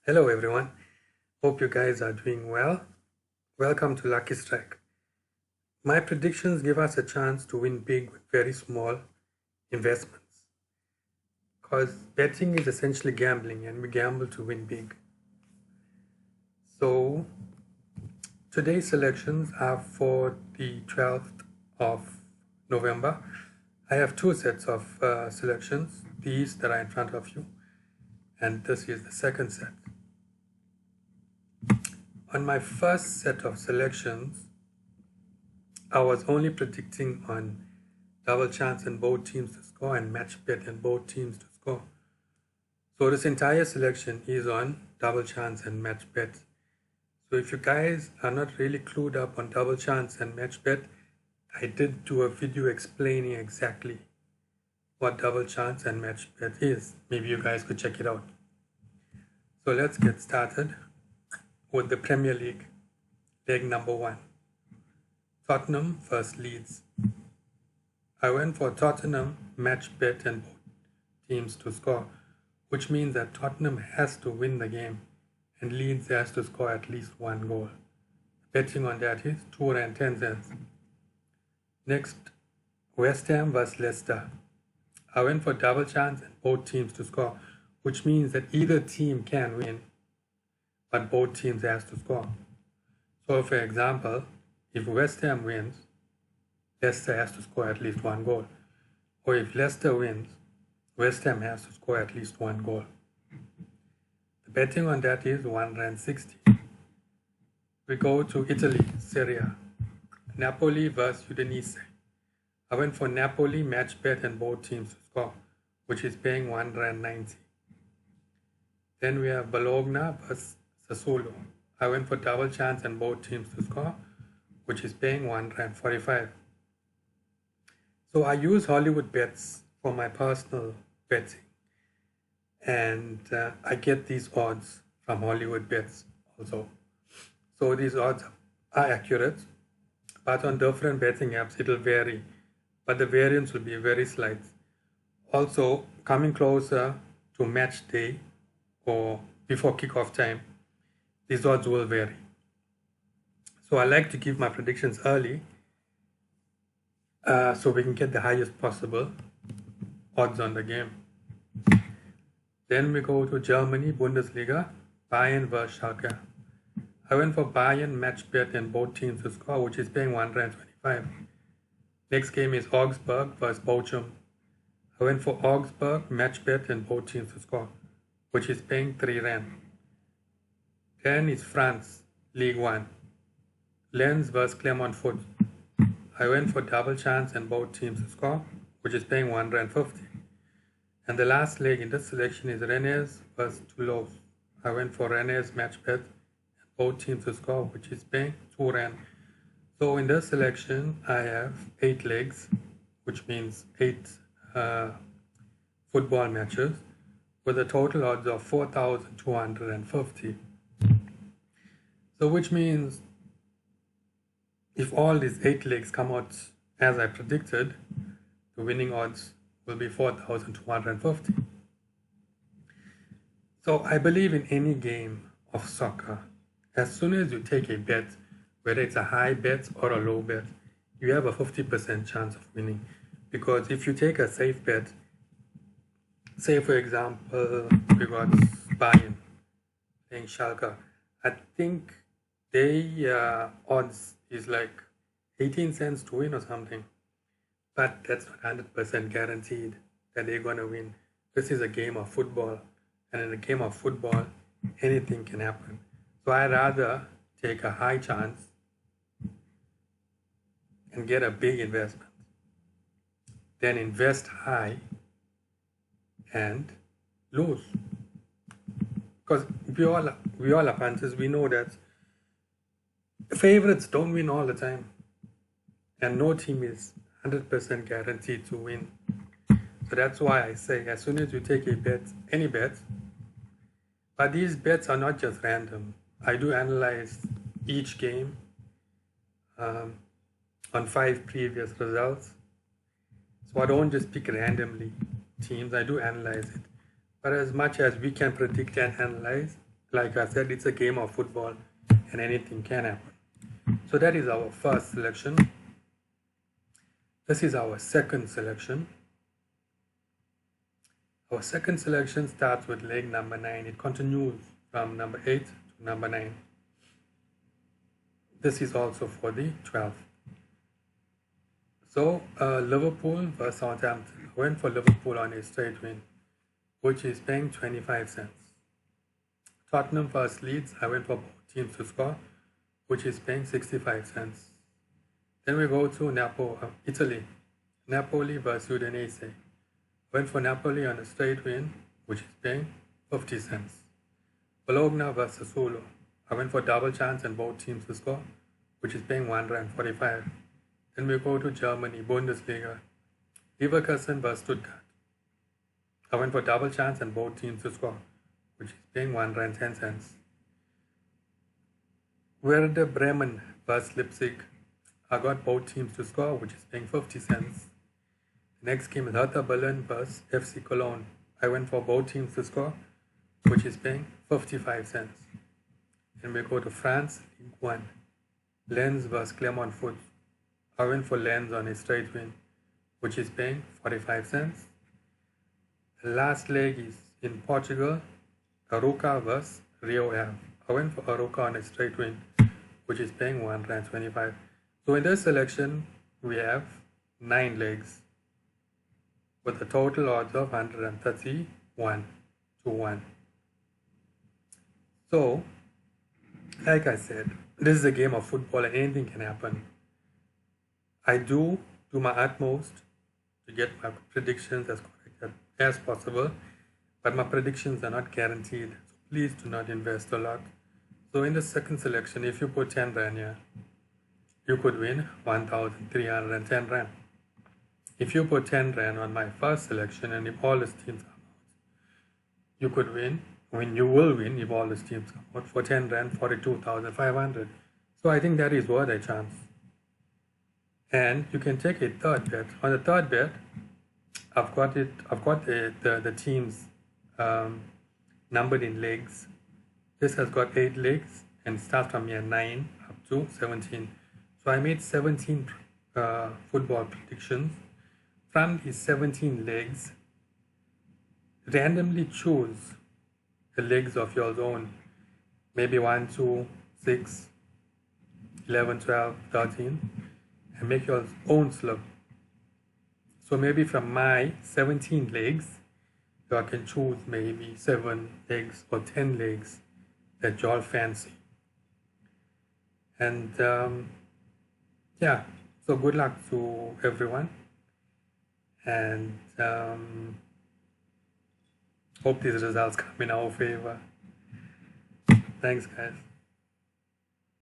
Hello everyone, hope you guys are doing well. Welcome to Lucky Strike. My predictions give us a chance to win big with very small investments. Because betting is essentially gambling and we gamble to win big. So today's selections are for the 12th of November. I have two sets of selections, these that are in front of you, and this is the second set. On my first set of selections, I was only predicting on double chance and both teams to score and match bet and both teams to score. So this entire selection is on double chance and match bet. So if you guys are not really clued up on double chance and match bet, I did do a video explaining exactly what double chance and match bet is. Maybe you guys could check it out. So let's get started with the Premier League, leg number 1. Tottenham vs Leeds. I went for Tottenham match bet and both teams to score, which means that Tottenham has to win the game and Leeds has to score at least one goal. Betting on that is £2.10. Next, West Ham vs Leicester. I went for double chance and both teams to score, which means that either team can win, but both teams has to score. So for example, if West Ham wins, Leicester has to score at least one goal. Or if Leicester wins, West Ham has to score at least one goal. The betting on that is £1.60. We go to Italy, Serie A. Napoli vs Udinese. I went for Napoli match bet and both teams to score, which is paying £1.90. Then we have Bologna vs Sassuolo. I went for double chance and both teams to score, which is paying £1.45. So I use Hollywood bets for my personal betting, and I get these odds from Hollywood bets also. So these odds are accurate, but on different betting apps it will vary, but the variance will be very slight. Also, coming closer to match day or before kickoff time, these odds will vary. So I like to give my predictions early so we can get the highest possible odds on the game. Then we go to Germany, Bundesliga, Bayern vs Schalke. I went for Bayern match bet and both teams to score, which is paying £1.25. Next game is Augsburg vs Bochum. I went for Augsburg match bet and both teams to score, which is paying £3. Then is France, League 1. Lens vs Clermont Foot. I went for double chance and both teams to score, which is paying £1.50. And the last leg in this selection is Rennes vs Toulouse. I went for Rennes match bet and both teams to score, which is paying £2. So in this selection, I have 8 legs, which means 8 football matches, with a total odds of 4,250. So which means if all these 8 legs come out as I predicted, the winning odds will be 4,250. So I believe in any game of soccer, as soon as you take a bet, whether it's a high bet or a low bet, you have a 50% chance of winning. Because if you take a safe bet, say for example, we got Bayern playing Schalke, I think their odds is like 18 cents to win or something. But that's not 100% guaranteed that they're going to win. This is a game of football. And in a game of football, anything can happen. So I'd rather take a high chance and get a big investment than invest high and lose. Because we all are punters. We know that favorites don't win all the time. And no team is 100% guaranteed to win. So that's why I say as soon as you take a bet, any bet, but these bets are not just random. I do analyze each game on 5 previous results. So I don't just pick randomly teams, I do analyze it. But as much as we can predict and analyze, Like I said, it's a game of football and anything can happen. So that is our first selection. This is our second selection. Our second selection starts with leg number 9. It continues from number 8 to number 9. This is also for the 12th. So Liverpool versus Southampton. I went for Liverpool on a straight win, which is paying 25 cents. Tottenham versus Leeds. I went for both teams to score, which is paying 65 cents. Then we go to Italy. Napoli versus Udinese. I went for Napoli on a straight win, which is paying 50 cents. Bologna versus Sassuolo. I went for double chance and both teams to score, which is paying 145. Then we go to Germany, Bundesliga. Leverkusen versus Stuttgart. I went for double chance and both teams to score, which is paying 110 cents. Werder Bremen versus Leipzig. I got both teams to score, which is paying 50 cents. The next game is Hertha Berlin versus FC Cologne. I went for both teams to score, which is paying 55 cents. Then we go to France, Ligue 1. Lens versus Clermont Foot. I went for Lens on a straight win, which is paying 45 cents. The last leg is in Portugal, Arouca versus Rio Ave. I went for Arouca on a straight win, which is paying 125. So in this selection, we have 9 legs with a total odds of 131 to 1. So, like I said, this is a game of football and anything can happen. I do my utmost to get my predictions as correct as possible, but my predictions are not guaranteed. So please do not invest a lot. So in the second selection, if you put 10 Rand here, you could win 1,310 Rand. If you put 10 Rand on my first selection and if all the teams come out, you could win. You will win if all the teams come out for 10 Rand, 42,500. So I think that is worth a chance. And you can take a third bet. On the third bet, I've got the teams numbered in legs. This has got 8 legs and starts from here 9 up to 17. So I made 17 football predictions. From these 17 legs, randomly choose the legs of your own. Maybe 1, 2, 6, 11, 12, 13. And make your own slip. So maybe from my 17 legs, you can choose maybe 7 legs or 10 legs that you all fancy. And yeah, so good luck to everyone. And hope these results come in our favor. Thanks, guys.